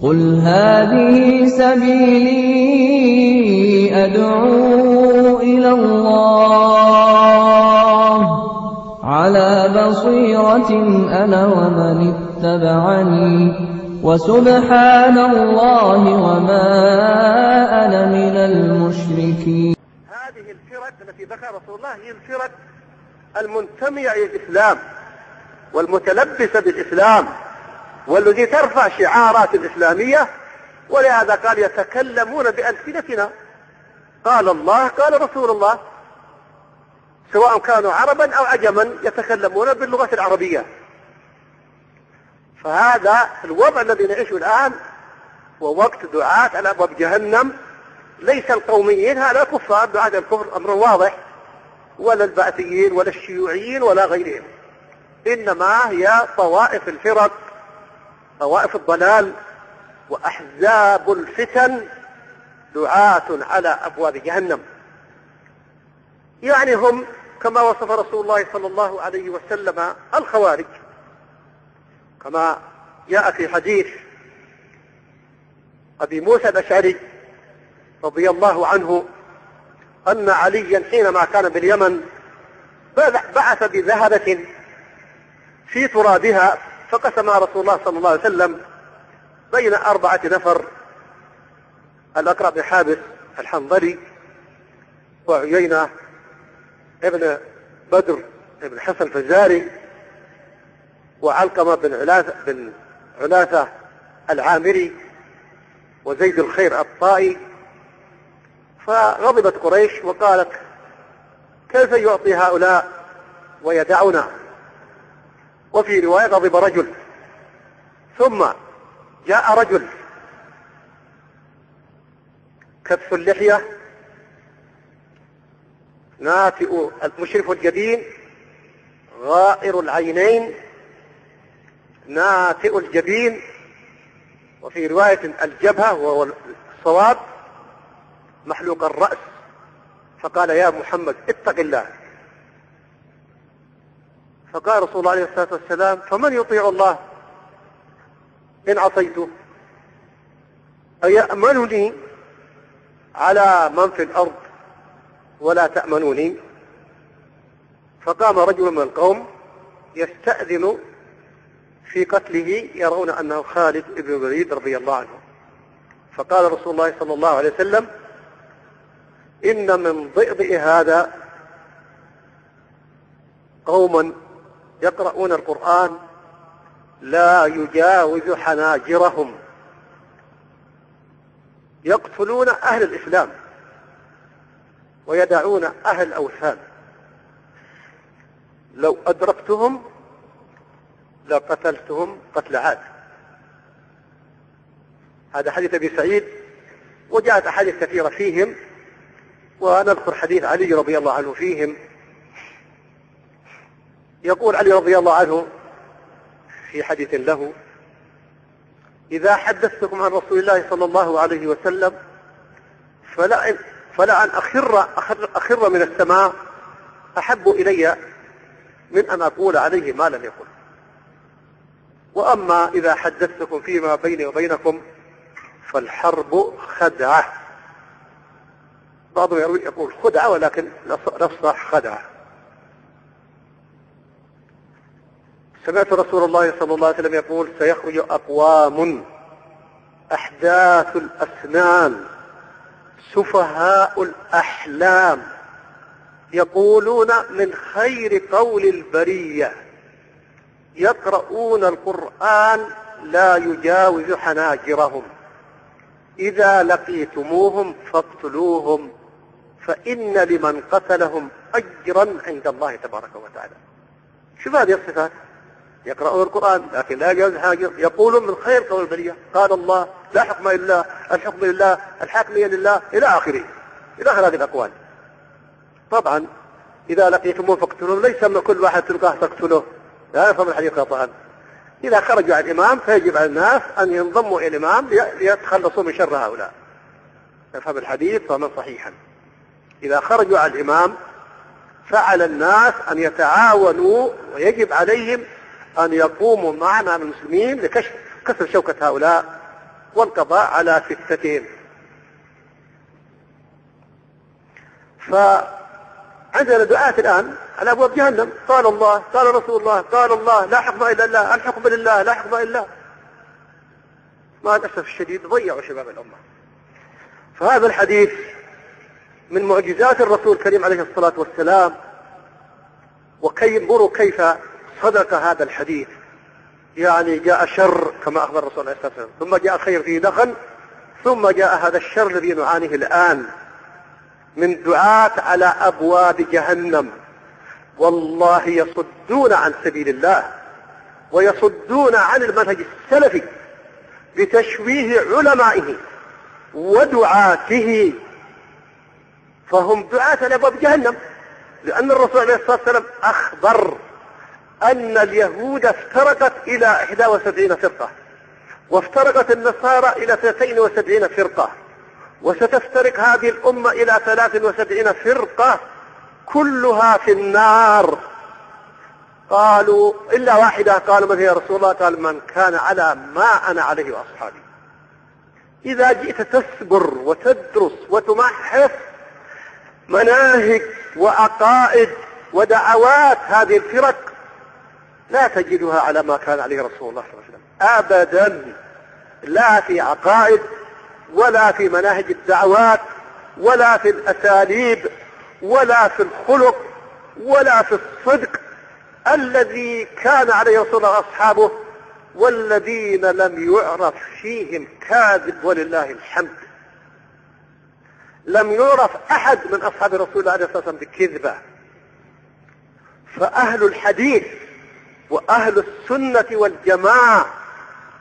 قُلْ هَٰذِهِ سَبِيلِي أَدْعُو إِلَى اللَّهِ ۚ عَلَىٰ بَصِيرَةٍ أَنَا وَمَنِ اتَّبَعَنِي ۖ وَسُبْحَانَ اللَّهِ وَمَا أَنَا مِنَ الْمُشْرِكِينَ. هذه الفرق التي ذكرها رسول الله هي الفرق المنتمية إلى الإسلام والمتلبسة بالإسلام والذي ترفع شعارات الإسلامية، ولهذا قال يتكلمون بألسنتنا، قال الله قال رسول الله، سواء كانوا عربا أو عجما يتكلمون باللغة العربية. فهذا الوضع الذي نعيشه الآن هو وقت دعاة على أبواب جهنم، ليس القوميين، هذا كفار دعاة الكفر أمر واضح، ولا البعثيين ولا الشيوعيين ولا غيرهم، إنما هي طوائف الفرق، طوائف الضلال وأحزاب الفتن دعاة على أبواب جهنم. يعني هم كما وصف رسول الله صلى الله عليه وسلم الخوارج، كما جاء في حديث أبي موسى الأشعري رضي الله عنه أن عليا حينما كان باليمن بعث بذهبة في ترابها، فقسمها رسول الله صلى الله عليه وسلم بين 4 نفر: الأقرع بن حابس الحنظلي، وعيينة ابن بدر ابن حسن الفزاري، وعلقمة بن علاثة العامري، وزيد الخير الطائي. فغضبت قريش وقالت: كيف يعطي هؤلاء ويدعنا؟ وفي رواية غضب رجل، ثم جاء رجل كبس اللحية ناتئ مشرف الجبين غائر العينين ناتئ الجبين، وفي رواية الجبهة وهو الصواب محلوق الرأس، فقال: يا محمد اتق الله. فقال رسول الله عليه الصلاة والسلام: فمن يطيع الله إن عصيته؟ أيأمنني على من في الأرض ولا تأمنوني؟ فقام رجل من القوم يستأذن في قتله، يرون أنه خالد بن الوليد رضي الله عنه. فقال رسول الله صلى الله عليه وسلم: إن من ضئضئ هذا قوما يقرؤون القرآن لا يجاوز حناجرهم، يقتلون أهل الإسلام ويدعون أهل الأوثان، لو أدركتهم لقتلتهم قتل عاد. هذا حديث أبي سعيد، وجاءت أحاديث كثيرة فيهم، ونذكر حديث علي رضي الله عنه فيهم. يقول علي رضي الله عنه في حديث له: إذا حدثتكم عن رسول الله صلى الله عليه وسلم فلأن أخر من السماء أحب إلي من أن أقول عليه ما لم يقل، وأما إذا حدثتكم فيما بيني وبينكم فالحرب خدعة. بعضهم يقول خدعة، ولكن نصح خدعة. سمعت رسول الله صلى الله عليه وسلم يقول: سيخرج أقوام أحداث الأسنان سفهاء الأحلام يقولون من خير قول البرية، يقرؤون القرآن لا يجاوز حناجرهم، إذا لقيتموهم فاقتلوهم، فإن لمن قتلهم أجرا عند الله تبارك وتعالى. شوف هذه الصفات: يقرؤون القرآن لكن لا يجاوز حناجرهم، يقولون من خير قول البرية، قال الله، لا حكم إلا الله، الحكم لله، الحاكمية لله، إلى آخره، إلى آخر هذه الأقوال. طبعا إذا لقيتموه فاقتلوه ليس من كل واحد تلقاه تقتله، لا يفهم الحديث خطأ. إذا خرجوا على الإمام فيجب على الناس أن ينضموا إلى الإمام ليتخلصوا من شر هؤلاء. يفهم الحديث فهما صحيحا. إذا خرجوا على الإمام فعلى الناس أن يتعاونوا، ويجب عليهم أن يقوموا معنا من المسلمين لكسر شوكة هؤلاء والقضاء على فتنتهم. فعندنا دعاة الآن على أبواب جهنم، قال الله، قال رسول الله، قال الله، لا حكم إلا الله، الحكم لله، لا حكم إلا الله. مع الأسف الشديد ضيعوا شباب الأمة. فهذا الحديث من معجزات الرسول الكريم عليه الصلاة والسلام، انظروا كيف صدق هذا الحديث. يعني جاء شر كما أخبر الرسول عليه الصلاة والسلام، ثم جاء خير فيه دخل، ثم جاء هذا الشر الذي نعانيه الآن من دعاة على أبواب جهنم. والله يصدون عن سبيل الله ويصدون عن المنهج السلفي بتشويه علمائه ودعاته، فهم دعاة على أبواب جهنم. لأن الرسول عليه الصلاة والسلام أخبر أن اليهود افترقت إلى 71 فرقة، وافترقت النصارى إلى 72 فرقة، وستفترق هذه الأمة إلى 73 فرقة كلها في النار. قالوا إلا واحدة، قالوا من هي يا رسول الله؟ قال من كان على ما أنا عليه وأصحابي. إذا جئت تسبر وتدرس وتمحص مناهج وعقائد ودعوات هذه الفرق لا تجدها على ما كان عليه رسول الله صلى الله عليه وسلم أبدا، لا في عقائد ولا في مناهج الدعوات ولا في الأساليب ولا في الخلق ولا في الصدق الذي كان عليه رسول الله وأصحابه، والذين لم يعرف فيهم كاذب ولله الحمد. لم يعرف أحد من أصحاب رسول الله عليه الصلاة والسلام بكذبة. فأهل الحديث وأهل السنة والجماعة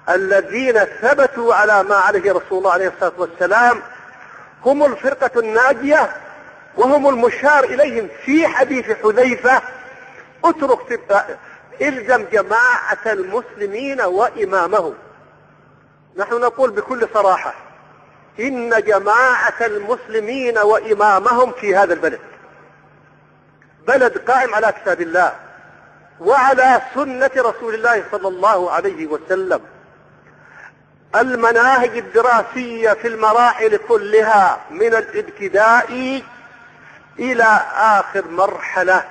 الذين ثبتوا على ما عليه رسول الله عليه الصلاة والسلام هم الفرقة الناجية، وهم المشار إليهم في حديث حذيفة: الزم جماعة المسلمين وإمامهم. نحن نقول بكل صراحة إن جماعة المسلمين وإمامهم في هذا البلد بلد قائم على كتاب الله وعلى سنة رسول الله صلى الله عليه وسلم. المناهج الدراسية في المراحل كلها من الابتدائي إلى آخر مرحلة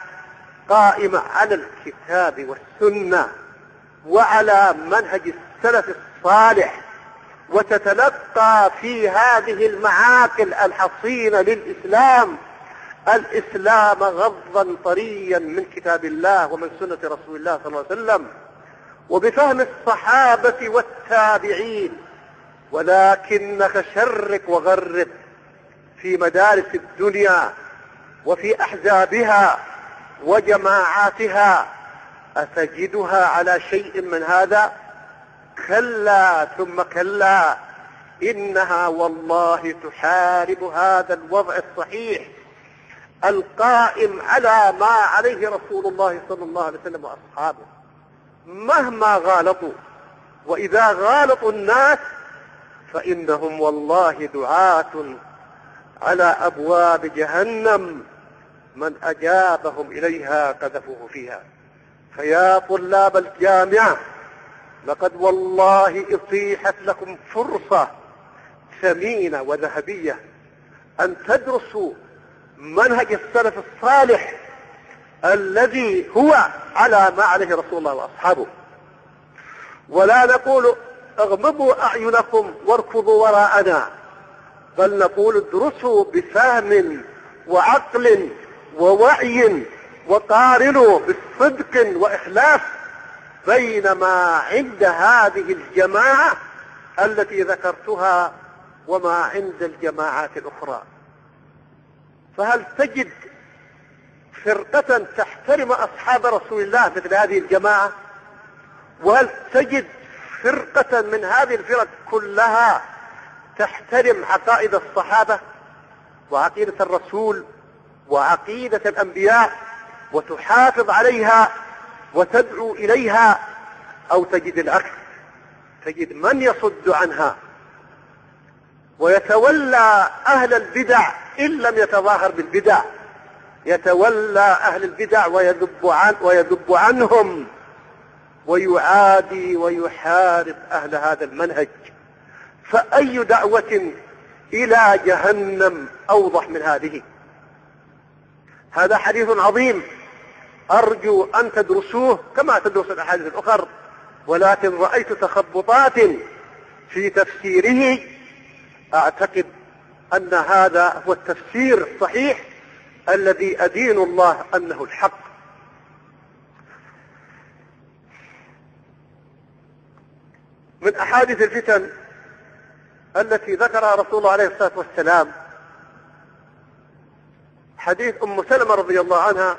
قائمة على الكتاب والسنة وعلى منهج السلف الصالح، وتتلقى في هذه المعاقل الحصينة للإسلام الإسلام غضا طريا من كتاب الله ومن سنة رسول الله صلى الله عليه وسلم وبفهم الصحابة والتابعين. ولكنك شرق وغرب في مدارس الدنيا وفي أحزابها وجماعاتها أتجدها على شيء من هذا؟ كلا ثم كلا، إنها والله تحارب هذا الوضع الصحيح القائم على ما عليه رسول الله صلى الله عليه وسلم وأصحابه مهما غالطوا. وإذا غالطوا الناس فإنهم والله دعاة على أبواب جهنم، من أجابهم إليها قذفوه فيها. فيا طلاب الجامعة، لقد والله أتيحت لكم فرصة ثمينة وذهبية أن تدرسوا منهج السلف الصالح الذي هو على ما عليه رسول الله وأصحابه. ولا نقول اغمضوا أعينكم واركضوا وراءنا، بل نقول ادرسوا بفهم وعقل ووعي، وقارنوا بالصدق وإخلاص بين ما عند هذه الجماعة التي ذكرتها وما عند الجماعات الأخرى. فهل تجد فرقة تحترم أصحاب رسول الله مثل هذه الجماعة؟ وهل تجد فرقة من هذه الفرق كلها تحترم عقائد الصحابة وعقيدة الرسول وعقيدة الأنبياء وتحافظ عليها وتدعو إليها؟ أو تجد العكس، تجد من يصد عنها ويتولى أهل البدع إن لم يتظاهر بالبدع، يتولى أهل البدع ويذب عنهم ويعادي ويحارب أهل هذا المنهج. فأي دعوة إلى جهنم أوضح من هذه؟ هذا حديث عظيم أرجو أن تدرسوه كما تدرس الأحاديث الأخرى، ولكن رأيت تخبطات في تفسيره، أعتقد أن هذا هو التفسير الصحيح الذي أدين الله أنه الحق. من أحاديث الفتن التي ذكرها رسول الله عليه الصلاة والسلام حديث أم سلمة رضي الله عنها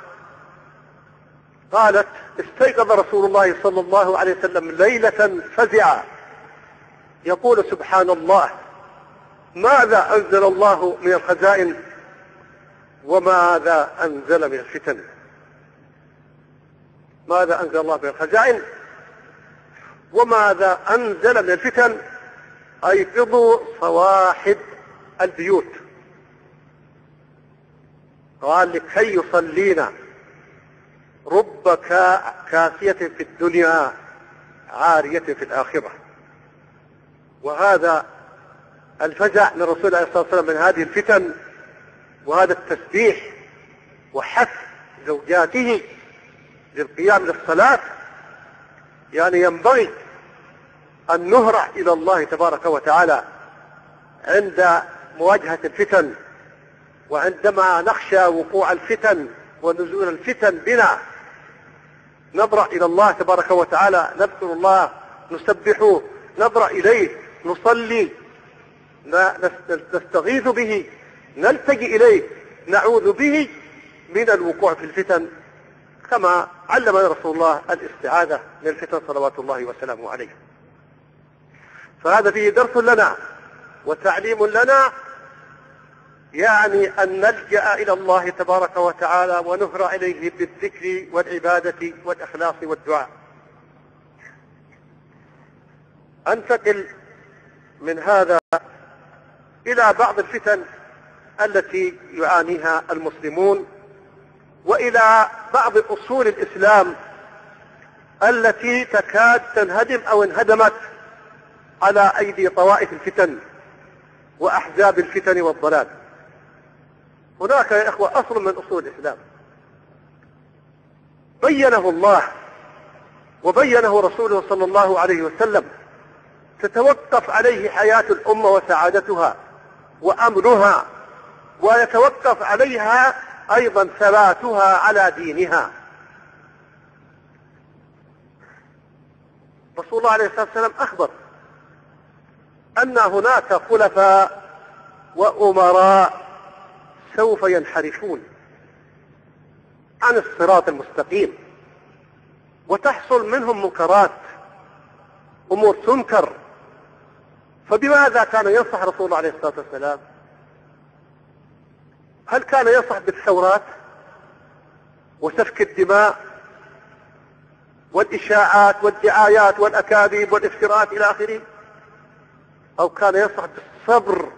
قالت: استيقظ رسول الله صلى الله عليه وسلم ليلة فزعا يقول: سبحان الله، ماذا أنزل الله من الخزائن وماذا أنزل من الفتن؟ ماذا أنزل الله من الخزائن وماذا أنزل من الفتن؟ أيقظوا صواحب البيوت. قال: لكي يصلينا رب كاسية في الدنيا عارية في الآخرة. وهذا الفزع من رسول الله صلى الله عليه وسلم من هذه الفتن، وهذا التسبيح وحث زوجاته للقيام للصلاة، يعني ينبغي أن نهرع إلى الله تبارك وتعالى عند مواجهة الفتن، وعندما نخشى وقوع الفتن ونزول الفتن بنا نبرأ إلى الله تبارك وتعالى، نذكر الله، نسبحه، نبرأ إليه، نصلي، نستغيث به، نلتجئ إليه، نعوذ به من الوقوع في الفتن، كما علمنا رسول الله الاستعاذة من الفتن صلوات الله وسلامه عليه. فهذا فيه درس لنا وتعليم لنا، يعني أن نلجأ إلى الله تبارك وتعالى ونهرع إليه بالذكر والعبادة والإخلاص والدعاء. أنتقل من هذا إلى بعض الفتن التي يعانيها المسلمون، وإلى بعض أصول الإسلام التي تكاد تنهدم أو انهدمت على أيدي طوائف الفتن وأحزاب الفتن والضلال. هناك يا إخوة أصل من أصول الإسلام بينه الله وبينه رسوله صلى الله عليه وسلم، تتوقف عليه حياة الأمة وسعادتها وأمنها، ويتوقف عليها أيضا ثباتها على دينها. رسول الله عليه الصلاة والسلام أخبر أن هناك خلفاء وأمراء سوف ينحرفون عن الصراط المستقيم، وتحصل منهم منكرات، أمور تنكر. فبماذا كان ينصح رسول الله عليه الصلاة والسلام؟ هل كان ينصح بالثورات وسفك الدماء والإشاعات والدعايات والأكاذيب والافتراءات إلى آخره، أو كان ينصح بالصبر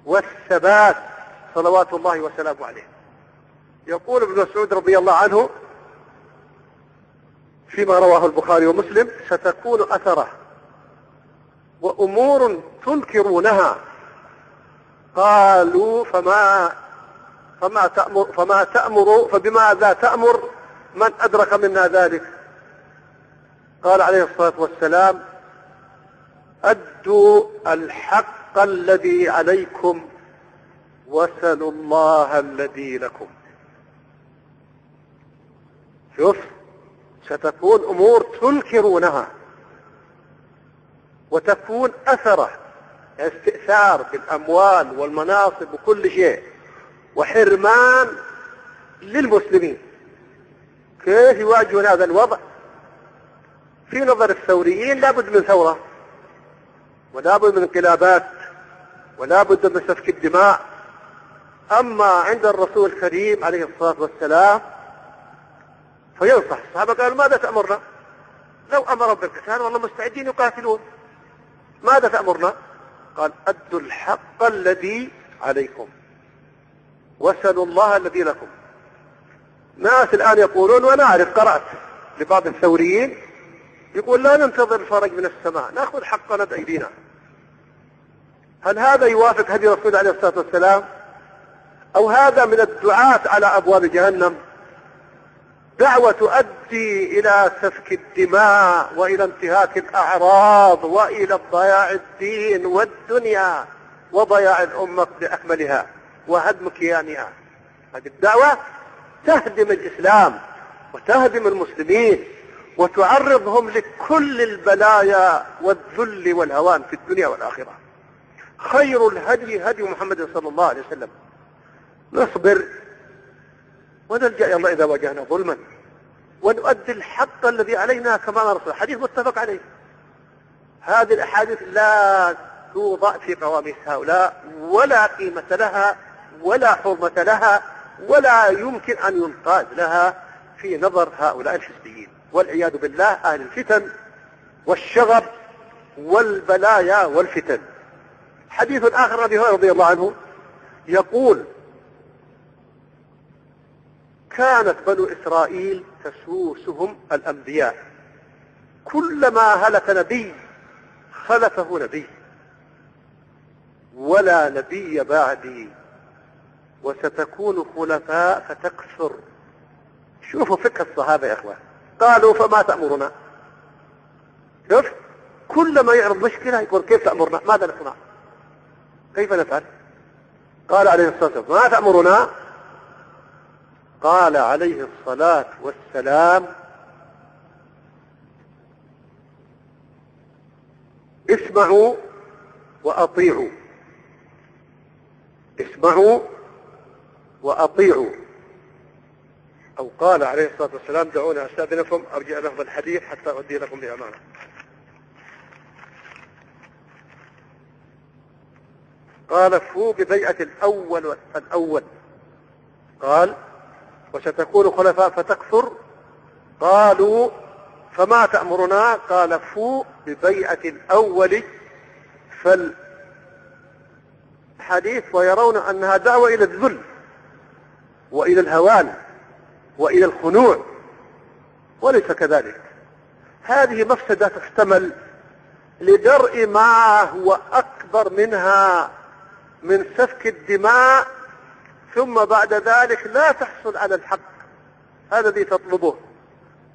والثبات صلوات الله وسلامه عليه؟ يقول ابن مسعود رضي الله عنه فيما رواه البخاري ومسلم: ستكون أثرة وأمور تنكرونها. قالوا: فبماذا تأمر من أدرك منا ذلك؟ قال عليه الصلاة والسلام: أدوا الحق الذي عليكم وسلوا الله الذي لكم. شوف، ستكون أمور تنكرونها وتكون أثرة، استئثار بالأموال والمناصب وكل شيء، وحرمان للمسلمين. كيف يواجهون هذا الوضع؟ في نظر الثوريين لابد من ثورة، ولابد من انقلابات، ولابد من سفك الدماء. أما عند الرسول الكريم عليه الصلاة والسلام فينصح الصحابة. قالوا: ماذا تأمرنا؟ لو أمر بالقتال والله مستعدين يقاتلون، ماذا تأمرنا؟ قال: أدوا الحق الذي عليكم وسلوا الله الذي لكم. ناس الآن يقولون، وأنا أعرف، قرأت لبعض الثوريين يقول: لا ننتظر الفرج من السماء، نأخذ حقنا بأيدينا. هل هذا يوافق هدي رسول الله عليه الصلاة والسلام؟ أو هذا من الدعاة على أبواب جهنم، دعوة تؤدي إلى سفك الدماء وإلى انتهاك الأعراض وإلى ضياع الدين والدنيا وضياع الأمة بأكملها وهدم كيانها. هذه الدعوة تهدم الإسلام وتهدم المسلمين وتعرضهم لكل البلايا والذل والهوان في الدنيا والآخرة. خير الهدي هدي محمد صلى الله عليه وسلم. نصبر ونلجأ إلى الله إذا واجهنا ظلما، ونؤدي الحق الذي علينا كما أمر الرسول. حديث متفق عليه. هذه الأحاديث لا توضع في قواميس هؤلاء ولا قيمة لها ولا حرمة لها ولا يمكن أن ينقاد لها في نظر هؤلاء الحزبيين والعياذ بالله، أهل الفتن والشغب والبلايا والفتن. حديث آخر أبي هريرة رضي الله عنه يقول: كانت بنو إسرائيل تسوسهم الأنبياء، كلما هلك نبي خلفه نبي، ولا نبي بعدي، وستكون خلفاء فتكثر. شوفوا فقه الصحابة يا إخوان. قالوا: فما تأمرنا؟ شوف، كلما يعرض مشكلة يقول: كيف تأمرنا؟ ماذا نصنع؟ كيف نفعل؟ قال عليه الصلاة والسلام: ما تأمرنا؟ قال عليه الصلاة والسلام: اسمعوا وأطيعوا، اسمعوا وأطيعوا. أو قال عليه الصلاة والسلام: دعونا أستأذنكم أرجع لفظ الحديث حتى أؤدي لكم بأمانة. قال: فوا ببيعة الأول. قال: وستكون خلفاء فتكثر. قالوا: فما تأمرنا؟ قال: فوا ببيعة الأول. فالحديث ويرون أنها دعوة إلى الذل وإلى الهوان وإلى الخنوع، وليس كذلك. هذه مفسدة تحتمل لدرء ما هو أكبر منها من سفك الدماء، ثم بعد ذلك لا تحصل على الحق هذا الذي تطلبه،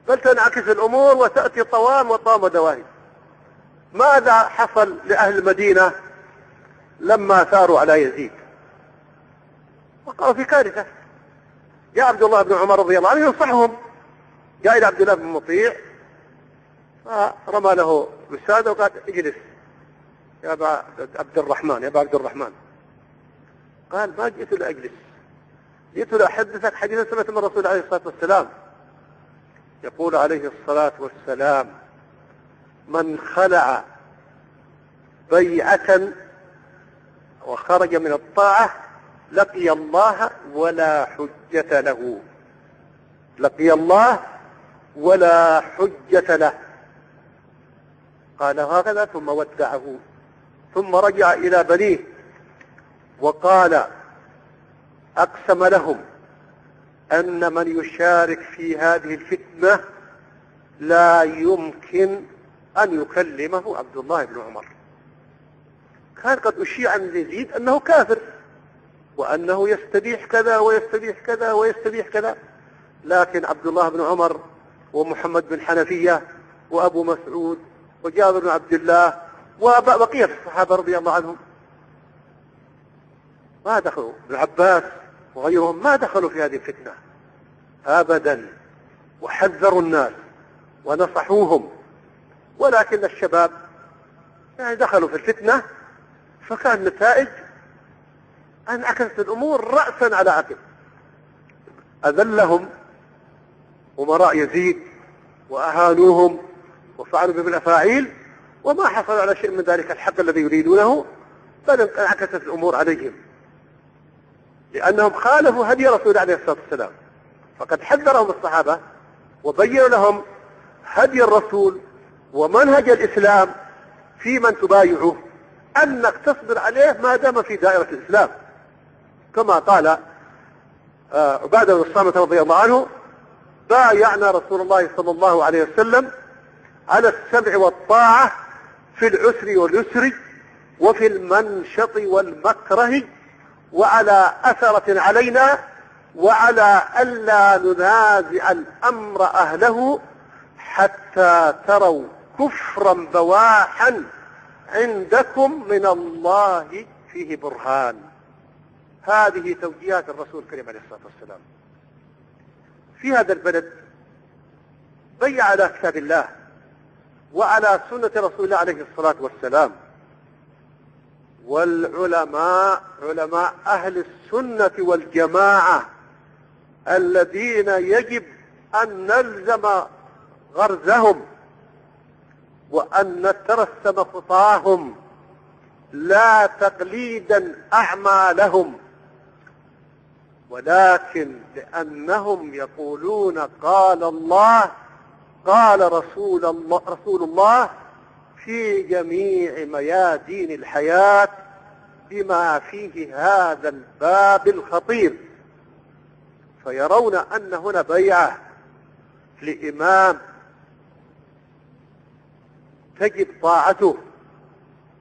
بل تنعكس الأمور وتأتي طوام وطام دواهي. ماذا حصل لأهل المدينة لما ثاروا على يزيد؟ وقعوا في كارثة. جاء عبد الله بن عمر رضي الله عنه ينصحهم، جاء إلى عبد الله بن مطيع فرمى له وسادة وقال: اجلس يا أبا عبد الرحمن، يا أبا عبد الرحمن. قال: ما جئت لأجلس، جئت لأحدثك حديثا سمعت من الرسول عليه الصلاة والسلام يقول عليه الصلاة والسلام: من خلع بيعة وخرج من الطاعة لقي الله ولا حجة له، لقي الله ولا حجة له. قال هكذا ثم ودعه، ثم رجع إلى بنيه وقال: أقسم لهم أن من يشارك في هذه الفتنة لا يمكن أن يكلمه عبد الله بن عمر. كان قد أشيع عن يزيد أنه كافر وأنه يستبيح كذا ويستبيح كذا ويستبيح كذا، لكن عبد الله بن عمر ومحمد بن حنفية وأبو مسعود وجابر بن عبد الله وبقية الصحابة رضي الله عنهم ما دخلوا، ابن عباس وغيرهم ما دخلوا في هذه الفتنة أبدا، وحذروا الناس ونصحوهم. ولكن الشباب يعني دخلوا في الفتنة، فكان النتائج أن عكست الأمور رأسا على عقب. أذلهم أمراء يزيد وأهانوهم وفعلوا بهم الأفاعيل، وما حصل على شيء من ذلك الحق الذي يريدونه، بل انعكست الأمور عليهم لأنهم خالفوا هدي رسول الله عليه الصلاة والسلام. فقد حذرهم الصحابة وبينوا لهم هدي الرسول ومنهج الإسلام في من تبايعه، أنك تصبر عليه ما دام في دائرة الإسلام، كما قال عبادة بن الصامت رضي الله عنه: بايعنا رسول الله صلى الله عليه وسلم على السمع والطاعة في العسر واليسر وفي المنشط والمكره، وعلى أثرة علينا، وعلى ألا ننازع الأمر أهله حتى تروا كفرا بواحا عندكم من الله فيه برهان. هذه توجيهات الرسول الكريم عليه الصلاة والسلام. في هذا البلد بيع على كتاب الله وعلى سنة رسول الله عليه الصلاة والسلام، والعلماء علماء أهل السنة والجماعة الذين يجب أن نلزم غرزهم وأن نترسم خطاهم لا تقليدا أعمى لهم، ولكن لأنهم يقولون قال الله قال رسول الله في جميع ميادين الحياة بما فيه هذا الباب الخطير، فيرون أن هنا بيعة لإمام تجب طاعته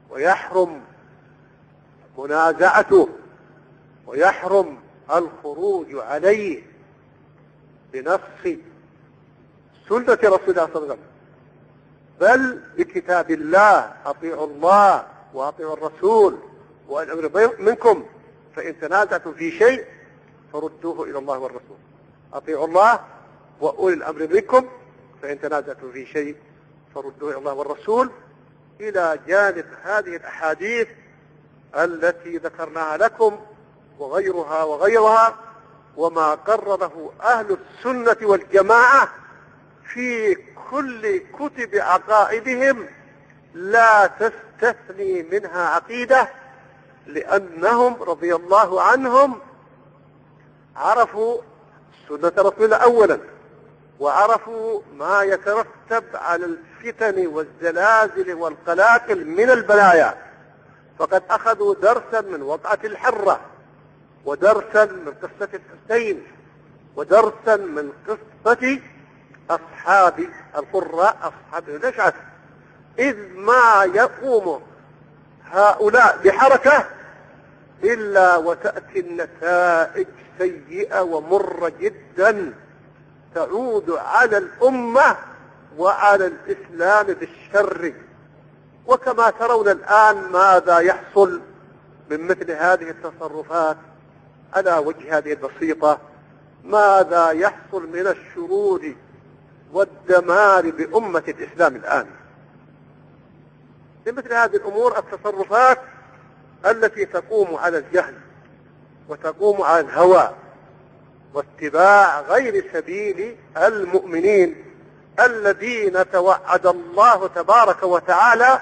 ويحرم منازعته ويحرم الخروج عليه بنص سنة رسول الله صلى الله عليه وسلم، بل بكتاب الله أطيعوا الله وأطيعوا الرسول والأمر منكم فإن تنازعتم في شيء فردوه إلى الله والرسول. أطيعوا الله وأولي الأمر منكم فإن تنازعتم في شيء فردوه إلى الله والرسول، إلى جانب هذه الأحاديث التي ذكرناها لكم وغيرها وما قرره أهل السنة والجماعة في كل كتب عقائدهم لا تستثني منها عقيدة، لأنهم رضي الله عنهم عرفوا سنة رسول الله أولا، وعرفوا ما يترتب على الفتن والزلازل والقلاقل من البلايا، فقد أخذوا درسا من وقعة الحرة، ودرسا من قصة الحسين، ودرسا من قصة أصحاب القراء أصحاب الأشعث، إذ ما يقوم هؤلاء بحركة إلا وتأتي النتائج سيئة ومرة جدا تعود على الأمة وعلى الإسلام بالشر. وكما ترون الآن ماذا يحصل من مثل هذه التصرفات على وجه هذه البسيطة، ماذا يحصل من الشرور والدمار بأمة الإسلام الآن بمثل هذه الأمور، التصرفات التي تقوم على الجهل وتقوم على الهوى واتباع غير سبيل المؤمنين الذين توعد الله تبارك وتعالى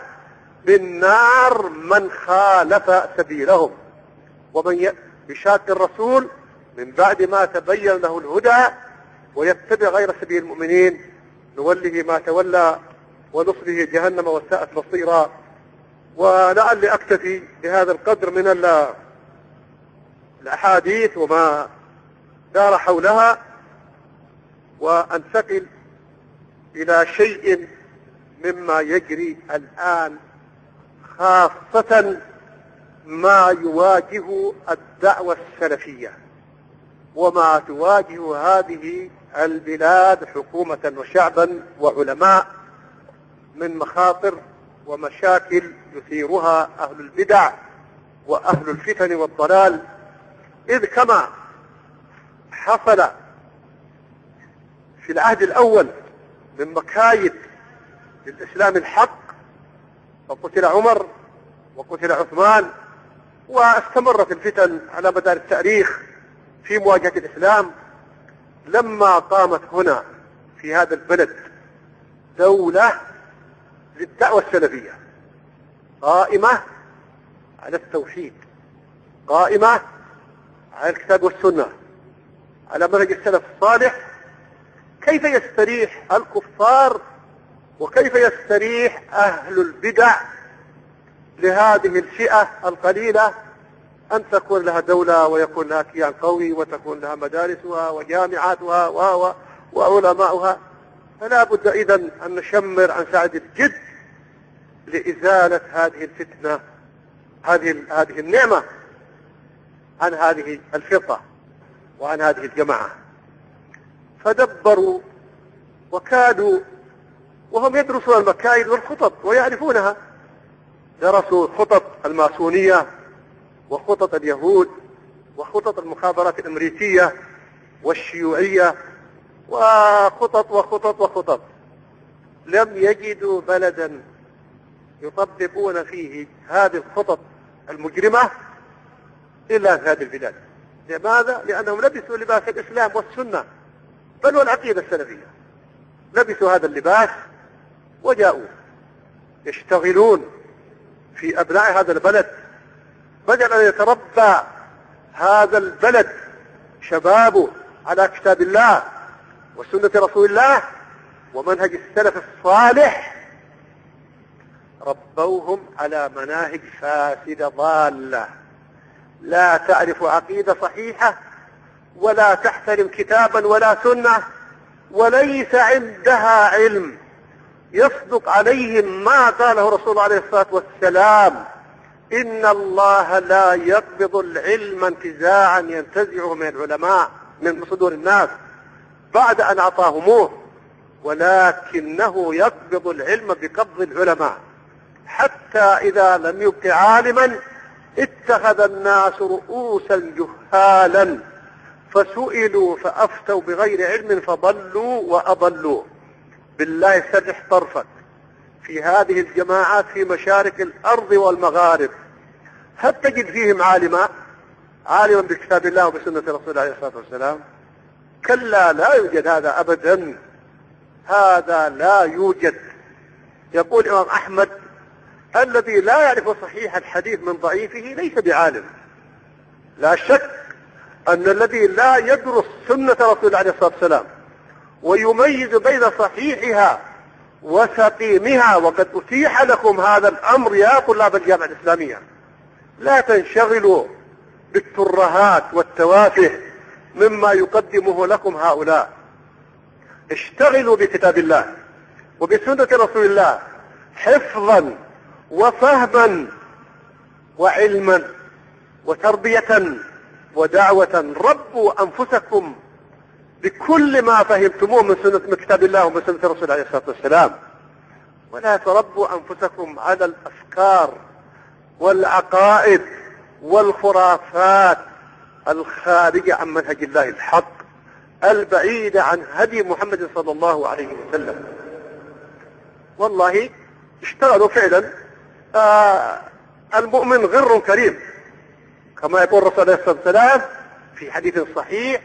بالنار من خالف سبيلهم. ومن يشاق الرسول من بعد ما تبين له الهدى ويتبع غير سبيل المؤمنين نوله ما تولى ونصله جهنم وساءت مصيرا. ولعلي أكتفي بهذا القدر من الأحاديث وما دار حولها، وأنتقل إلى شيء مما يجري الآن، خاصة ما يواجه الدعوة السلفية وما تواجه هذه البلاد حكومة وشعبا وعلماء من مخاطر ومشاكل يثيرها أهل البدع وأهل الفتن والضلال. إذ كما حصل في العهد الأول من مكايد للإسلام الحق، فقتل عمر وقتل عثمان، واستمرت الفتن على مدار التاريخ في مواجهة الإسلام، لما قامت هنا في هذا البلد دولة للدعوة السلفية قائمة على التوحيد، قائمة على الكتاب والسنة، على منهج السلف الصالح، كيف يستريح الكفار وكيف يستريح أهل البدع لهذه الفئة القليلة أن تكون لها دولة ويكون لها كيان قوي وتكون لها مدارسها وجامعاتها وعلماؤها؟ فلا بد إذن أن نشمر عن ساعد الجد لإزالة هذه الفتنة هذه النعمة عن هذه الفرقة وعن هذه الجماعة. فدبروا وكادوا وهم يدرسون المكايد والخطط ويعرفونها. درسوا خطط الماسونية وخطط اليهود وخطط المخابرات الأمريكية والشيوعية وخطط وخطط وخطط. لم يجدوا بلدا يطبقون فيه هذه الخطط المجرمة إلا في هذه البلاد. لماذا؟ لأنهم لبسوا لباس الإسلام والسنة بل والعقيدة السلفية. لبسوا هذا اللباس وجاءوا يشتغلون في أبناء هذا البلد، بدل أن يتربى هذا البلد شبابه على كتاب الله وسنة رسول الله ومنهج السلف الصالح، ربوهم على مناهج فاسدة ضالة لا تعرف عقيدة صحيحة ولا تحترم كتابا ولا سنة وليس عندها علم يصدق عليهم ما قاله رسول الله عليه الصلاة والسلام: إن الله لا يقبض العلم انتزاعا ينتزعه من العلماء من صدور الناس بعد أن أعطاهموه، ولكنه يقبض العلم بقبض العلماء، حتى إذا لم يبق عالما اتخذ الناس رؤوسا جهالا فسئلوا فأفتوا بغير علم فضلوا وأضلوا. بالله سرح طرفك في هذه الجماعات في مشارق الأرض والمغارب، هل تجد فيهم عالما بكتاب الله وبسنة رسول الله عليه الصلاة والسلام؟ كلا، لا يوجد هذا أبدا، هذا لا يوجد. يقول الإمام أحمد: الذي لا يعرف صحيح الحديث من ضعيفه ليس بعالم. لا شك أن الذي لا يدرس سنة رسول الله عليه الصلاة والسلام ويميز بين صحيحها وسقيمها، وقد أتيح لكم هذا الأمر يا طلاب الجامعة الإسلامية، لا تنشغلوا بالترهات والتوافه مما يقدمه لكم هؤلاء. اشتغلوا بكتاب الله وبسنة رسول الله حفظا وفهما وعلما وتربية ودعوة. ربوا أنفسكم بكل ما فهمتموه من كتاب الله ومن سنة رسول الله عليه الصلاة والسلام، ولا تربوا أنفسكم على الأفكار والعقائد والخرافات الخارجة عن منهج الله الحق البعيدة عن هدي محمد صلى الله عليه وسلم. والله اشتغلوا فعلا. المؤمن غر كريم كما يقول الرسول عليه الصلاة والسلام في حديث صحيح: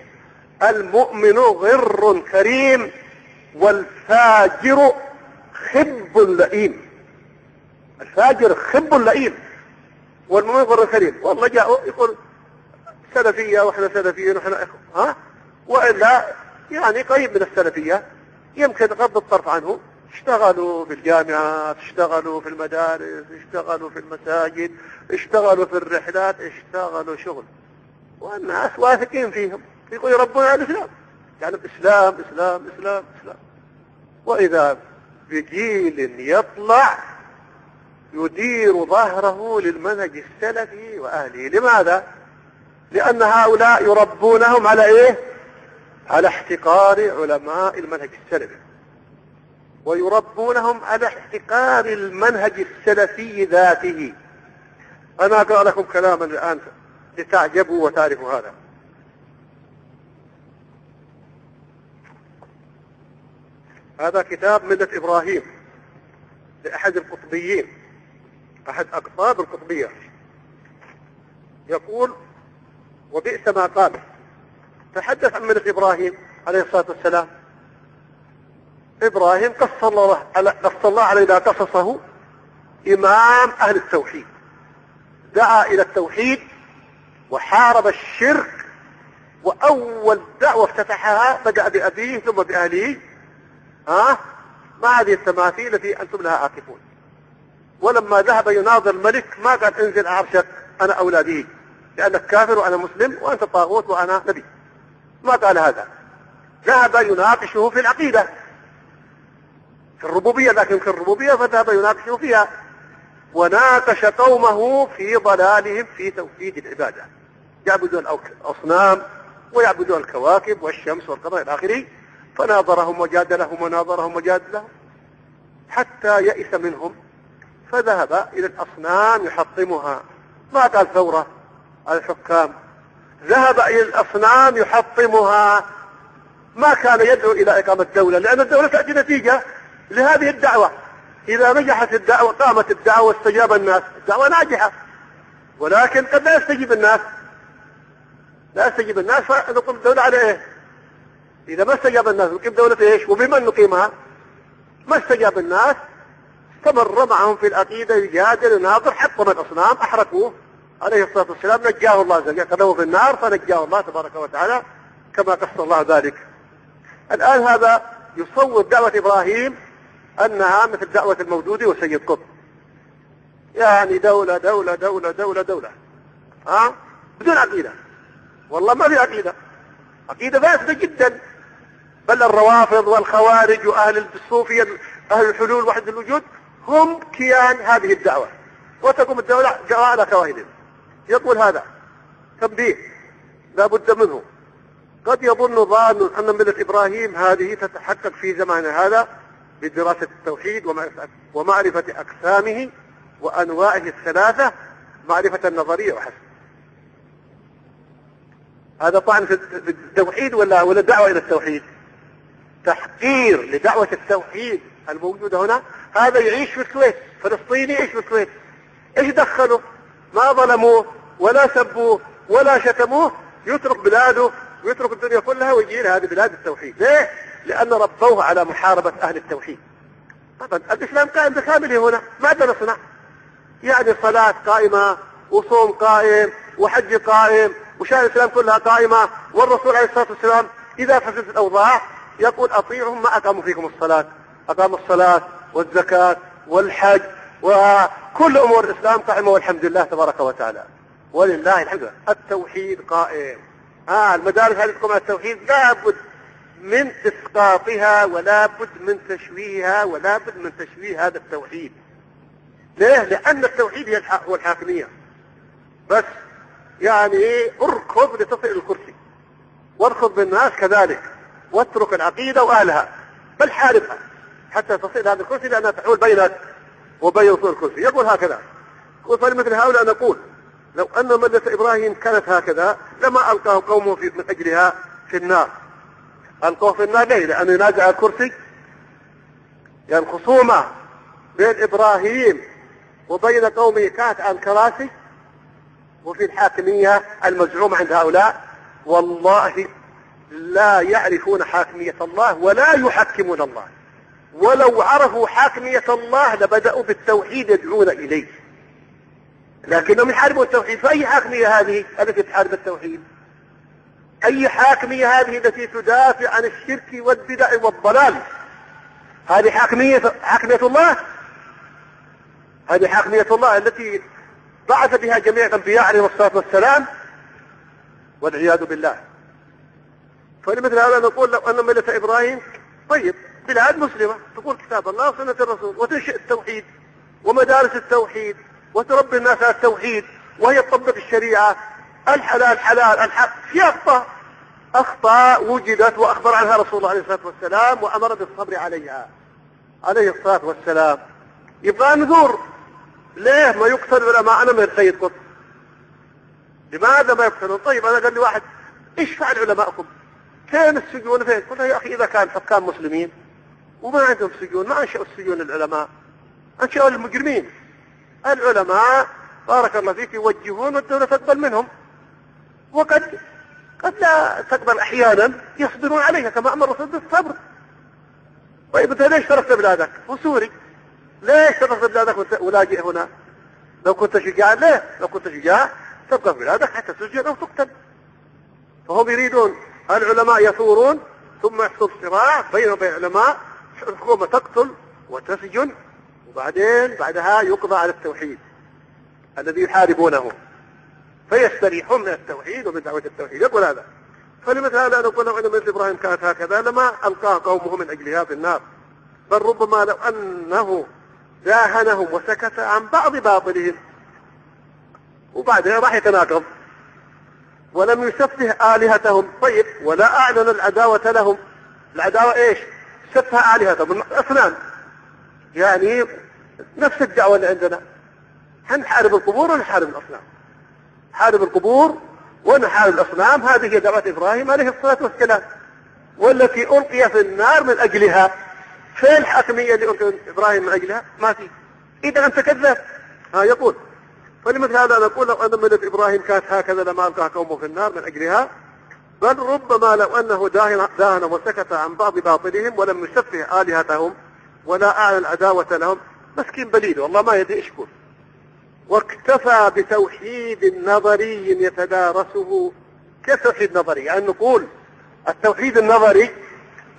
المؤمن غر كريم والفاجر خب لئيم. الفاجر خب لئيم والمؤمن غر كريم. والله جاءوا يقول سلفية واحنا سلفيين واحنا وإلا يعني قريب من السلفية، يمكن غض الطرف عنه. اشتغلوا بالجامعات، اشتغلوا في المدارس، اشتغلوا في المساجد، اشتغلوا في الرحلات، اشتغلوا شغل، والناس واثقين فيهم، يقول يربون على الإسلام، يعني الإسلام إسلام إسلام إسلام. وإذا بجيل يطلع يدير ظهره للمنهج السلفي وأهله. لماذا؟ لأن هؤلاء يربونهم على إيه؟ على احتقار علماء المنهج السلفي، ويربونهم على احتقار المنهج السلفي ذاته. أنا أقرأ لكم كلاما الآن لتعجبوا وتعرفوا هذا. هذا كتاب ملة إبراهيم لأحد القطبيين، أحد أقطاب القطبية، يقول: وبئس ما قال. تحدث عن ملة إبراهيم عليه الصلاة والسلام. إبراهيم قص الله علينا قصصه، إمام أهل التوحيد، دعا إلى التوحيد وحارب الشرك، وأول دعوة افتتحها بدأ بأبيه ثم بأهله، ما هذه التماثيل التي أنتم لها عاكفون. ولما ذهب يناظر الملك ما قال: انزل عرشك أنا أولى به لأنك كافر وأنا مسلم وأنت طاغوت وأنا نبي. ما قال هذا. ذهب يناقشه في العقيدة، في الربوبية، لكن في الربوبية فذهب يناقشه فيها. وناقش قومه في ضلالهم في توحيد العبادة، يعبدون الأصنام ويعبدون الكواكب والشمس والقمر إلى آخره، فناظرهم وجادلهم وناظرهم وجادلهم حتى يئس منهم، فذهب إلى الأصنام يحطمها. ما قال ثورة على الحكام، ذهب إلى الأصنام يحطمها. ما كان يدعو إلى إقامة الدولة، لأن الدولة تأتي نتيجة لهذه الدعوة. إذا نجحت الدعوة قامت الدعوة واستجاب الناس، الدعوة ناجحة. ولكن قد لا يستجيب الناس، فنقيم الدولة على إيه؟ إذا ما استجاب الناس نقيم دولة إيش؟ وبمن نقيمها؟ ما استجاب الناس، استمر معهم في العقيدة يجادل يناظر، حطم الأصنام، أحرقوه عليه الصلاة والسلام، نجاه الله عز وجل، قذفوه في النار فنجاه الله تبارك وتعالى كما قص الله ذلك. الآن هذا يصور دعوة إبراهيم أنها مثل دعوة المودودي وسيد قطب، يعني دولة دولة دولة دولة دولة، بدون عقيدة. والله ما في عقيدة، عقيدة فاسدة جدا. بل الروافض والخوارج وأهل الصوفية أهل الحلول وحد الوجود هم كيان هذه الدعوة، وتقوم الدولة جاء على كواهدهم. يقول هذا تنبيه لا بد منه. قد يظن ظان أن ملة إبراهيم هذه تتحقق في زماننا هذا بدراسة التوحيد ومعرفة أقسامه وأنواعه الثلاثة، معرفة النظرية وحسب. هذا طعن في التوحيد ولا دعوة إلى التوحيد؟ تحقير لدعوة التوحيد الموجودة هنا. هذا يعيش في الكويت، فلسطيني يعيش في الكويت، ايش دخله؟ ما ظلموه ولا سبوه ولا شتموه، يترك بلاده ويترك الدنيا كلها ويجي هذه بلاد التوحيد. ليه؟ لأن ربوه على محاربة أهل التوحيد. طبعا الإسلام قائم بكامله هنا، ماذا نصنع؟ يعني صلاة قائمة وصوم قائم وحج قائم وشأن الإسلام كلها قائمة. والرسول عليه الصلاة والسلام إذا فسدت الأوضاع يقول أطيعهم ما أقاموا فيكم الصلاة، أقاموا الصلاة والزكاة والحج وكل أمور الإسلام قائمة والحمد لله تبارك وتعالى، ولله الحمد. التوحيد قائم. المدارس هذه تقوم على التوحيد، لا بد من إسقاطها ولا بد من تشويهها ولا بد من تشويه هذا التوحيد. ليه؟ لأن التوحيد هو الحاكمية. بس يعني اركض لتصل الكرسي، واركض بالناس كذلك، واترك العقيدة وأهلها، بل حاربها حتى تصل هذا الكرسي، لأنها تحول بينك وبين وصول الكرسي. يقول هكذا، فلمثل هؤلاء نقول لو أن ملة إبراهيم كانت هكذا لما ألقاه قومه من أجلها في النار. ألقوه في النار ليه؟ لأنه ينازع الكرسي. يعني الخصومة بين إبراهيم وبين قومه كانت عن كراسي وفي الحاكمية المزعومة عند هؤلاء. والله لا يعرفون حاكمية الله ولا يحكمون الله، ولو عرفوا حاكمية الله لبدأوا بالتوحيد يدعون إليه، لكنهم يحاربوا التوحيد. فأي حاكمية هذه التي تحارب التوحيد؟ أي حاكمية هذه التي تدافع عن الشرك والبدع والضلال؟ هذه حاكمية الله؟ هذه حاكمية الله التي بعث بها جميع الأنبياء عليهم الصلاة والسلام، والعياذ بالله. فلمثل هذا نقول لو أن ملة إبراهيم طيب بلاد مسلمة تقول كتاب الله وسنة الرسول وتنشئ التوحيد ومدارس التوحيد وتربي الناس على التوحيد، وهي تطبق الشريعة، الحلال حلال الحق. في أخطاء وجدت وأخبر عنها رسول الله عليه الصلاة والسلام وأمر بالصبر عليها عليه الصلاة والسلام. يبقى نذور. ليه ما يقتل العلماء؟ أنا من سيد قطب، لماذا ما يقتلون؟ طيب أنا قال لي واحد إيش فعل علماءكم؟ فين السجون؟ فين؟ قلت يا أخي إذا كان حكام مسلمين وما عندهم سجون ما أنشأوا السجون للعلماء، أنشأوا للمجرمين. العلماء بارك الله فيك يوجهون والدولة تقبل منهم، وقد لا تقبل أحيانا يصبرون عليها كما أمر الرسول بالصبر. طيب أنت ليش تركت بلادك وسوري؟ ليش تركت بلادك ولاجئ هنا؟ لو كنت شجاع ليه؟ لو كنت شجاع تبقى في بلادك حتى تسجن أو تقتل. فهم يريدون العلماء يثورون ثم يحصل صراع بينهم وبين العلماء، الحكومة تقتل وتسجن، وبعدين بعدها يقضى على التوحيد الذي يحاربونه، فيستريحون من التوحيد ومن دعوة التوحيد. يقول هذا. فلمثل هذا نقول لو أن ملة إبراهيم كانت هكذا لما ألقاه قومه من أجلها في النار، بل ربما لو أنه داهنهم وسكت عن بعض باطلهم، وبعدين راح يتناقض. ولم يسفه آلهتهم، طيب ولا أعلن العداوة لهم. العداوة إيش؟ سفه آلهتهم الأصنام، يعني نفس الدعوة اللي عندنا، هنحارب القبور ونحارب الأصنام، حارب القبور ونحارب الأصنام. هذه هي دعوة إبراهيم عليه الصلاة والسلام، والتي ألقي في النار من أجلها. فين الحاكمية اللي ألقي إبراهيم من أجلها؟ ما في. إذا أنت كذاب. يقول فلمثل هذا نقول لو أن ملة إبراهيم كانت هكذا لما ألقى قومه في النار من أجلها، بل ربما لو أنه داهن وسكت عن بعض باطلهم ولم يسفه آلهتهم ولا أعلن العداوة لهم. مسكين بليد والله ما يدري إيش يقول. واكتفى بتوحيد نظري يتدارسه. كيف توحيد نظري؟ يعني نقول التوحيد النظري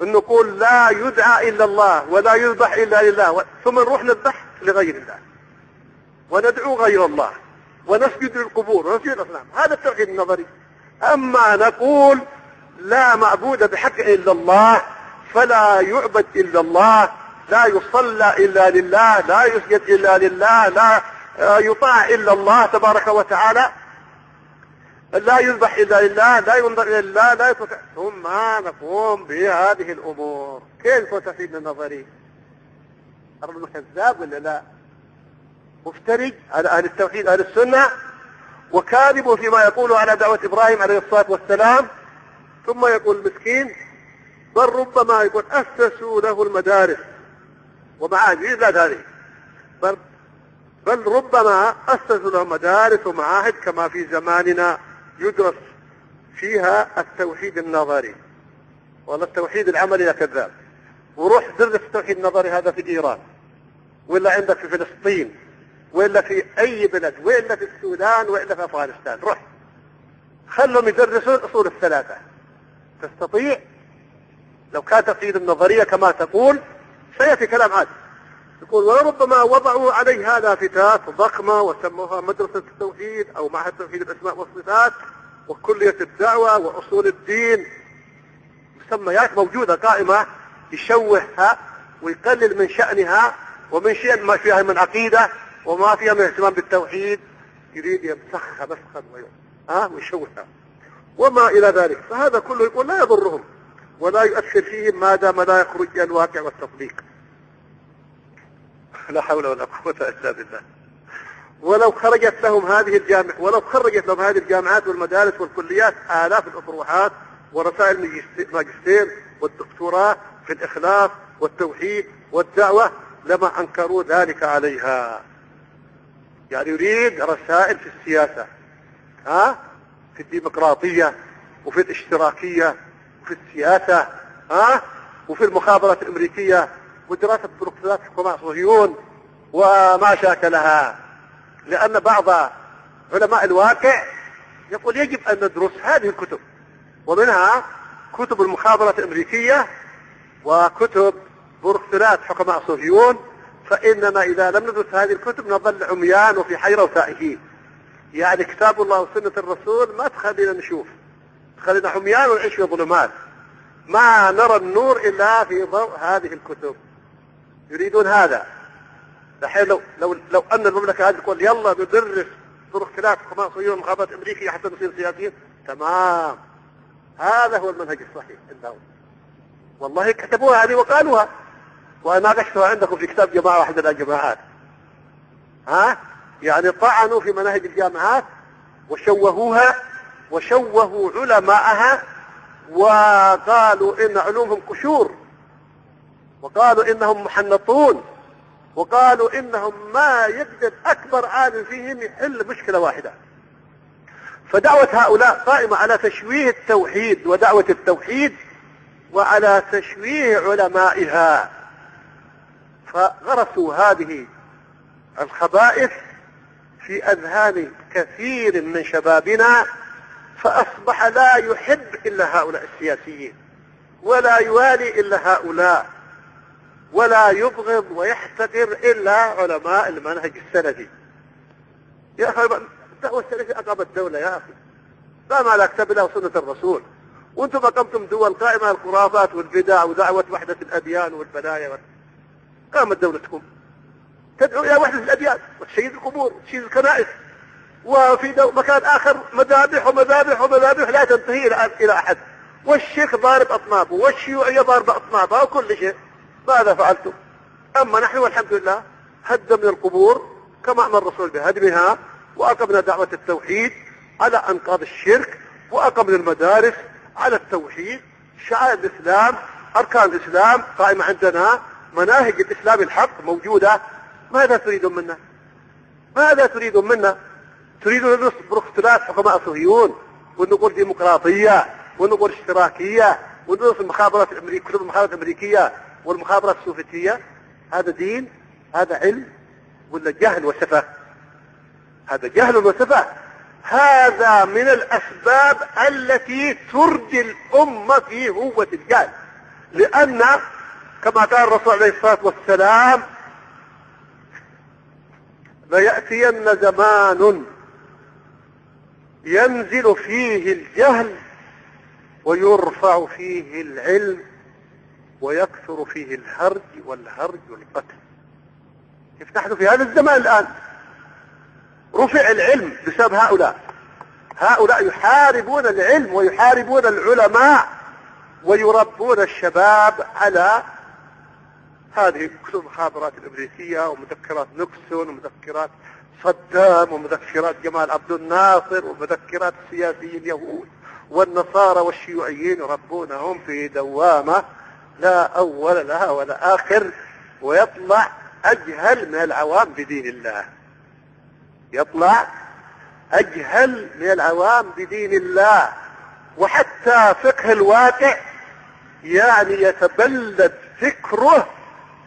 أن نقول لا يدعى إلا الله ولا يذبح إلا لله، ثم نروح نذبح لغير الله وندعو غير الله ونسجد للقبور ونسجد للأصنام. هذا التوحيد النظري. أما نقول لا معبود بحق إلا الله، فلا يعبد إلا الله، لا يصلى إلا لله، لا يسجد إلا لله، لا يطاع إلا الله تبارك وتعالى، لا يذبح إلا لله، لا ينظر إلا الله، لا يطاع، ثم نقوم بهذه الأمور. كيف توحيد النظري؟ أرد كذاب ولا لا؟ مفتري على أهل التوحيد أهل السنة، وكاذب فيما يقول على دعوة إبراهيم عليه الصلاة والسلام. ثم يقول المسكين بل ربما يقول أسسوا له المدارس ومعاهد هذه، بل ربما أسسوا له مدارس ومعاهد كما في زماننا يدرس فيها التوحيد النظري. والله التوحيد العملي يا كذاب. وروح درس التوحيد النظري هذا في إيران، ولا عندك في فلسطين، وإلا في أي بلد، وإلا في السودان، وإلا في أفغانستان. روح خلهم يدرسون الأصول الثلاثة. تستطيع؟ لو كانت توحيد النظرية كما تقول سيأتي كلام عادي. يقول ولربما وضعوا عليها لافتات ضخمة وسموها مدرسة التوحيد أو معهد توحيد الأسماء والصفات وكلية الدعوة وأصول الدين، مسميات موجودة قائمة يشوهها ويقلل من شأنها ومن شيء ما فيها من عقيدة وما فيها من اهتمام بالتوحيد، يريد يمسخها مسخا ويشوهها وما إلى ذلك. فهذا كله يقول لا يضرهم ولا يؤثر فيهم ما دام لا يخرج عن الواقع والتطبيق. لا حول ولا قوة إلا بالله. ولو خرجت لهم هذه الجامعات والمدارس والكليات آلاف الأطروحات ورسائل الماجستير والدكتوراه في الإخلاص والتوحيد والدعوة لما أنكروا ذلك عليها. يعني يريد رسائل في السياسة، في الديمقراطية وفي الاشتراكية وفي السياسة، وفي المخابرات الأمريكية ودراسة بروكسلات حكومة صهيون وما شاكلها. لأن بعض علماء الواقع يقول يجب أن ندرس هذه الكتب، ومنها كتب المخابرات الأمريكية وكتب بروكسلات حكماء صهيون. فإننا إذا لم ندرس هذه الكتب نظل عميان وفي حيرة وتائهين. يعني كتاب الله وسنة الرسول ما تخلينا نشوف، تخلينا عميان ونعيش في ظلمات، ما نرى النور إلا في ضوء هذه الكتب. يريدون هذا. دحين لو أن المملكة هذه تقول يلا ندرس بروكسلات حكماء صهيون ومخابرات أمريكية حتى نصير سياسيين، تمام، هذا هو المنهج الصحيح عندهم. والله كتبوها هذه وقالوها وناقشتها عندكم في كتاب جماعة واحدة من الجماعات. يعني طعنوا في مناهج الجامعات وشوهوها وشوهوا علماءها وقالوا إن علومهم قشور، وقالوا إنهم محنطون، وقالوا إنهم ما يقدر أكبر عالم فيهم يحل مشكلة واحدة. فدعوة هؤلاء قائمة على تشويه التوحيد ودعوة التوحيد وعلى تشويه علمائها. فغرسوا هذه الخبائث في أذهان كثير من شبابنا، فأصبح لا يحب إلا هؤلاء السياسيين ولا يوالي إلا هؤلاء ولا يبغض ويحتقر إلا علماء المنهج السلفي. يا أخي الدعوة السلفية أقامت الدولة يا أخي، لا ما لا كتب له سنة الرسول، وانتم أقمتم دول قائمة على الخرافات والبدع ودعوة وحدة الأديان والبلايا. قامت دولتكم تدعو إلى وحدة الأديان وتشيد القبور وتشيد الكنائس، وفي مكان آخر مذابح ومذابح ومذابح لا تنتهي إلى أحد، والشيخ ضارب أطنابه والشيوعية ضاربة أطنابها وكل شيء. ماذا فعلتم؟ أما نحن والحمد لله هدمنا القبور كما أمر الرسول بهدمها، وأقمنا دعوة التوحيد على أنقاض الشرك، وأقمنا المدارس على التوحيد، شعائر الإسلام، أركان الإسلام قائمة عندنا، مناهج الإسلام الحق موجودة. ماذا تريدون منا؟ ماذا تريدون منا؟ تريدون أن نصبر اختلاف حكماء صهيون ونقول ديمقراطية ونقول اشتراكية وندرس المخابرات الأمريكية، كتب المخابرات الأمريكية والمخابرات السوفيتية؟ هذا دين؟ هذا علم؟ ولا جهل وسفه؟ هذا جهل وسفه. هذا من الأسباب التي ترجي الأمة في هوة الجهل، لأن كما قال الرسول عليه الصلاة والسلام: ليأتين زمان ينزل فيه الجهل ويرفع فيه العلم ويكثر فيه الهرج والهرج والقتل. كيف نحن في هذا الزمان الآن؟ رفع العلم بسبب هؤلاء يحاربون العلم ويحاربون العلماء ويربون الشباب على هذه كتب المخابرات الأمريكية ومذكرات نيكسون ومذكرات صدام ومذكرات جمال عبد الناصر ومذكرات السياسيين اليهود والنصارى والشيوعيين، يربونهم في دوامة لا أول لها ولا آخر، ويطلع أجهل من العوام بدين الله، يطلع أجهل من العوام بدين الله. وحتى فقه الواقع يعني يتبلد فكره،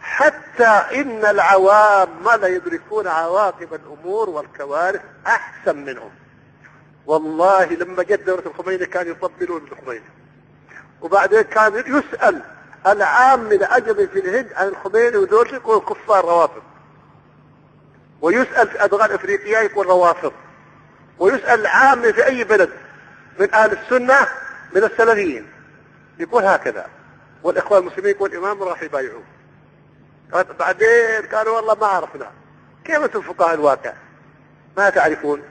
حتى إن العوام ما لا يدركون عواقب الأمور والكوارث أحسن منهم. والله لما جت دورة الخميني كانوا يطبلون الخميني، وبعدين كان يسأل العام من أجل في الهند عن الخميني ودول يقول كفار روافض، ويسأل في أدغال أفريقيا يقول روافض، ويسأل العام في أي بلد من أهل السنة من السلفيين يقول هكذا، والإخوان المسلمين يقول الإمام راح يبايعوه. بعدين قالوا والله ما عرفنا. كيف أنتم فقهاء الواقع ما تعرفون؟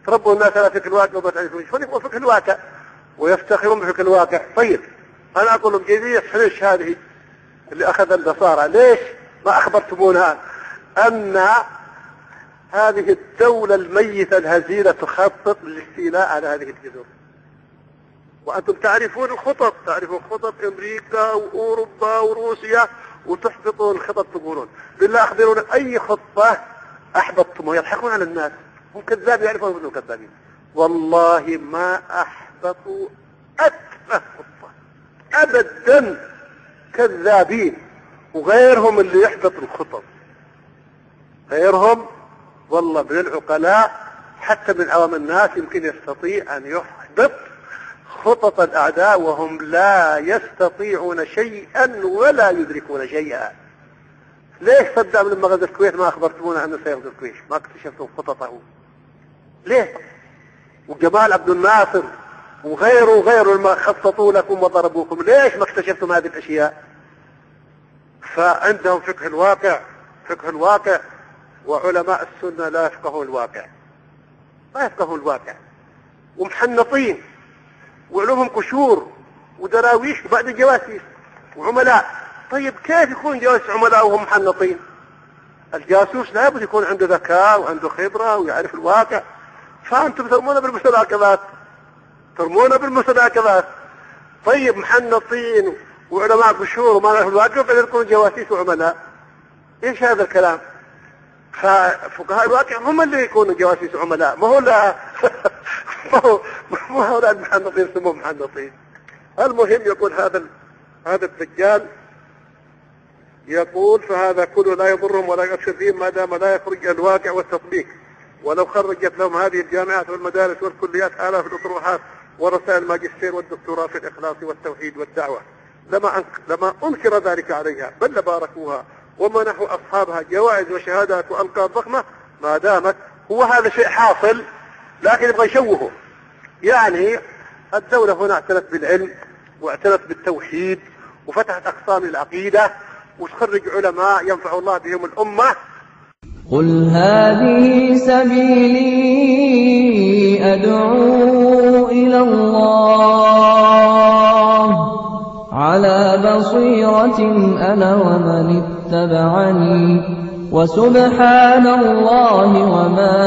تربوا الناس على فقه الواقع وما تعرفون شو يقول فقه الواقع ويفتخرون بفقه الواقع. طيب أنا أقول لهم جديد حريش هذه اللي أخذ النصارى، ليش ما أخبرتمونا أن هذه الدولة الميتة الهزيلة تخطط للاستيلاء على هذه الجزر؟ وأنتم تعرفون الخطط، تعرفون خطط أمريكا وأوروبا وروسيا، وتحبطون الخطط تقولون بالله أخبرونا أي خطة أحبطتم؟ يضحكون على الناس، هم كذاب يعرفون أنهم كذابين. والله ما أحبطوا أتفه خطة أبدا، كذابين. وغيرهم اللي يحبط الخطط، غيرهم والله من العقلاء حتى من عوام الناس يمكن يستطيع أن يحبط خطط الأعداء وهم لا يستطيعون شيئا ولا يدركون شيئا. ليش صدام لما غزا الكويت ما أخبرتمونا أنه سيغزو الكويت؟ ما اكتشفتم خططه؟ ليه؟ وجمال عبد الناصر وغيره ما خططوا لكم وضربوكم، ليش ما اكتشفتم هذه الأشياء؟ فعندهم فقه الواقع، وعلماء السنة لا يفقهون الواقع، ما يفقهون الواقع، ومحنطين وعلومهم قشور ودراويش وبعد جواسيس وعملاء. طيب كيف يكون جواسيس عملاء وهم محنطين؟ الجاسوس لابد يكون عنده ذكاء وعنده خبرة ويعرف الواقع. فأنتم ترمون بالمساكبات. طيب محنطين وعلماء قشور وما نعرف الواقع وبعدين يكونوا جواسيس وعملاء، ايش هذا الكلام؟ ففقهاء الواقع هم اللي يكونوا جواسيس وعملاء، ما هو لا المحنطين سموهم محنطين. المهم يقول هذا الدجال يقول فهذا كله لا يضرهم ولا يؤثر فيهم ما دام لا يخرج الواقع والتطبيق. ولو خرجت لهم هذه الجامعات والمدارس والكليات آلاف الأطروحات ورسائل الماجستير والدكتوراه في الإخلاص والتوحيد والدعوة لما أنكر ذلك عليها، بل لباركوها ومنحوا أصحابها جوائز وشهادات وألقاب ضخمة ما دامت. هو هذا شيء حاصل لكن يبغى يشوهه. يعني الدولة هنا اعتنت بالعلم واعتنت بالتوحيد وفتحت أقسام العقيدة وتخرج علماء ينفع الله بهم الأمة، قُلْ هَٰذِهِ سَبِيلِي أَدْعُو إِلَى اللَّهِ ۚ عَلَىٰ بَصِيرَةٍ أَنَا وَمَنِ اتَّبَعَنِي ۖ وَسُبْحَانَ اللَّهِ وَمَا